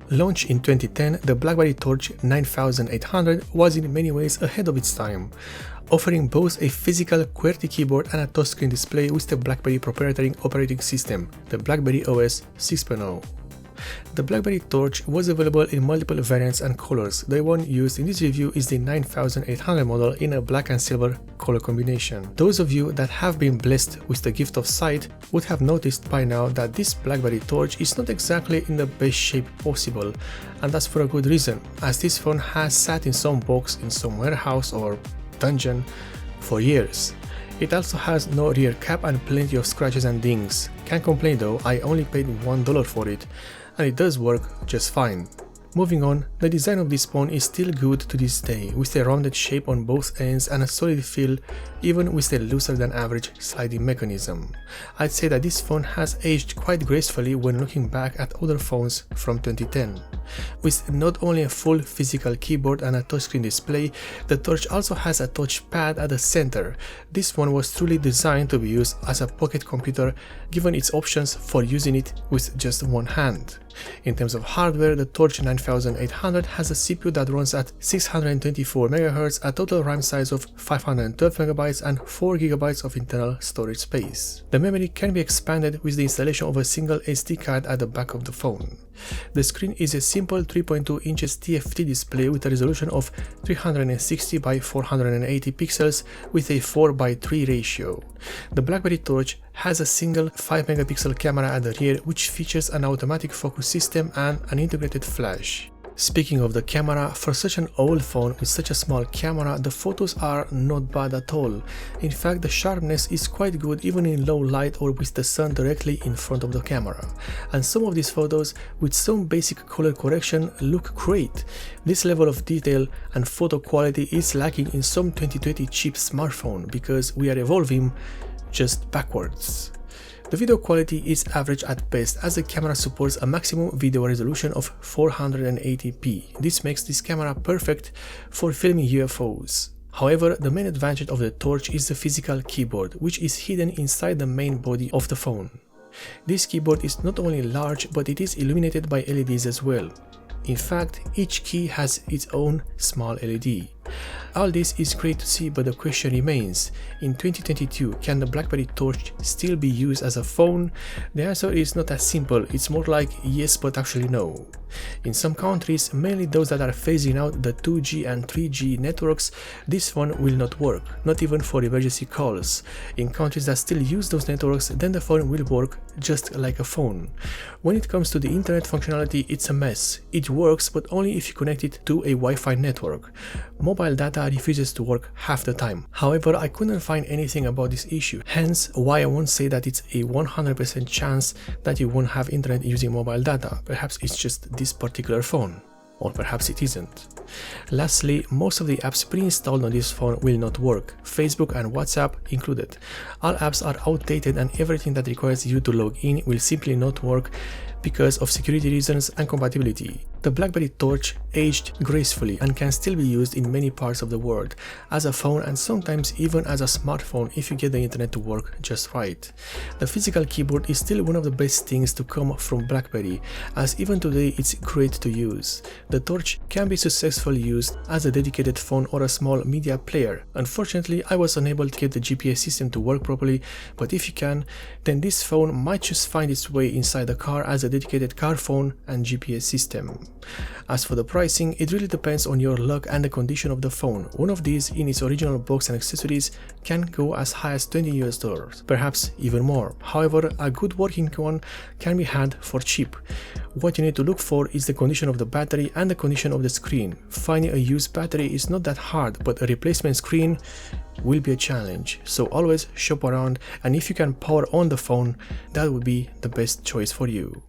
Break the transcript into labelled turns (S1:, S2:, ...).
S1: Launched in 2010, the BlackBerry Torch 9800 was in many ways ahead of its time, offering both a physical QWERTY keyboard and a touchscreen display with the BlackBerry proprietary operating system, the BlackBerry OS 6.0. The BlackBerry Torch was available in multiple variants and colors. The one used in this review is the 9800 model in a black and silver color combination. Those of you that have been blessed with the gift of sight would have noticed by now that this BlackBerry Torch is not exactly in the best shape possible, and that's for a good reason, as this phone has sat in some box in some warehouse or dungeon for years. It also has no rear cap and plenty of scratches and dings. Can't complain though, I only paid $1 for it, and it does work just fine. Moving on, the design of this phone is still good to this day, with a rounded shape on both ends and a solid feel, even with a looser than average sliding mechanism. I'd say that this phone has aged quite gracefully when looking back at other phones from 2010. With not only a full physical keyboard and a touchscreen display, the Torch also has a touchpad at the center. This one was truly designed to be used as a pocket computer, given its options for using it with just one hand. In terms of hardware, the Torch 9800 has a CPU that runs at 624 MHz, a total RAM size of 512 MB and 4 GB of internal storage space. The memory can be expanded with the installation of a single SD card at the back of the phone. The screen is a simple 3.2 inches TFT display with a resolution of 360 by 480 pixels with a 4:3 ratio. The BlackBerry Torch has a single 5 megapixel camera at the rear, which features an automatic focus system and an integrated flash. Speaking of the camera, for such an old phone with such a small camera, the photos are not bad at all. In fact, the sharpness is quite good even in low light or with the sun directly in front of the camera. And some of these photos, with some basic color correction, look great. This level of detail and photo quality is lacking in some 2020 cheap smartphone because we are evolving just backwards. The video quality is average at best, as the camera supports a maximum video resolution of 480p. This makes this camera perfect for filming UFOs. However, the main advantage of the Torch is the physical keyboard, which is hidden inside the main body of the phone. This keyboard is not only large, but it is illuminated by LEDs as well. In fact, each key has its own small LED. All this is great to see, but the question remains, in 2022, can the BlackBerry Torch still be used as a phone? The answer is not as simple, it's more like yes but actually no. In some countries, mainly those that are phasing out the 2G and 3G networks, this phone will not work, not even for emergency calls. In countries that still use those networks, then the phone will work just like a phone. When it comes to the internet functionality, it's a mess. It works, but only if you connect it to a Wi-Fi network. Mobile data refuses to work half the time. However, I couldn't find anything about this issue, hence why I won't say that it's a 100% chance that you won't have internet using mobile data. Perhaps it's just this particular phone, or perhaps it isn't. Lastly, most of the apps pre-installed on this phone will not work, Facebook and WhatsApp included. All apps are outdated and everything that requires you to log in will simply not work because of security reasons and compatibility. The BlackBerry Torch aged gracefully and can still be used in many parts of the world as a phone and sometimes even as a smartphone if you get the internet to work just right. The physical keyboard is still one of the best things to come from BlackBerry, as even today it's great to use. The Torch can be successfully used as a dedicated phone or a small media player. Unfortunately, I was unable to get the GPS system to work properly, but if you can, then this phone might just find its way inside the car as a dedicated car phone and GPS system. As for the pricing, it really depends on your luck and the condition of the phone. One of these in its original box and accessories can go as high as $20, perhaps even more. However, a good working one can be had for cheap. What you need to look for is the condition of the battery and the condition of the screen. Finding a used battery is not that hard, but a replacement screen will be a challenge. So always shop around, and if you can power on the phone, that would be the best choice for you.